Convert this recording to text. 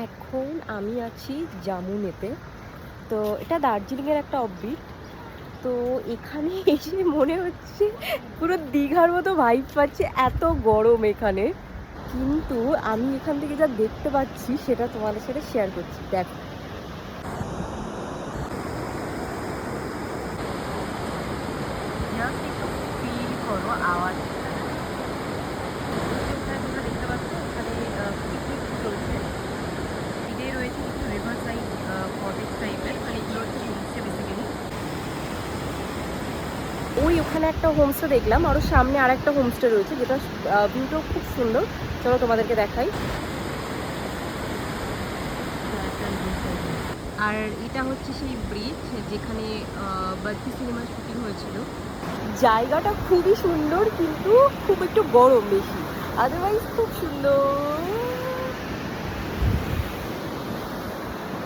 এখন আমি আছি জামুনেতে। তো এটা দার্জিলিংয়ের একটা অফবিট। তো এখানে এসে মনে হচ্ছে পুরো দীঘার মতো ভাইব পাচ্ছি, এত গরম এখানে। কিন্তু আমি এখান থেকে যা দেখতে পাচ্ছি সেটা তোমাদের সাথে শেয়ার করছি। দেখো, জাস্ট একটু ফিল করো আওয়াজটা। এখানে তোমরা দেখতে পাচ্ছ এখানে পিকনিক চলছে। এটাই রয়েছে কিছু রিভার সাইড কটেজ টাইপের, মানে এগুলো হচ্ছে হোমস্টে বেসিক্যালি। ওখানে একটা হোমস্টে দেখলাম, আরও সামনে আর একটা হোমস্টে রয়েছে যেটা ভিউটাও খুব সুন্দর। চলো তোমাদেরকে দেখাই। আর এটা হচ্ছে সেই ব্রিজ যেখানে বাদ্রি সিনেমার শুটিং হয়েছিল। জায়গাটা খুবই সুন্দর, কিন্তু খুব একটু গরম বেশি, আদারওয়াইজ খুব সুন্দর।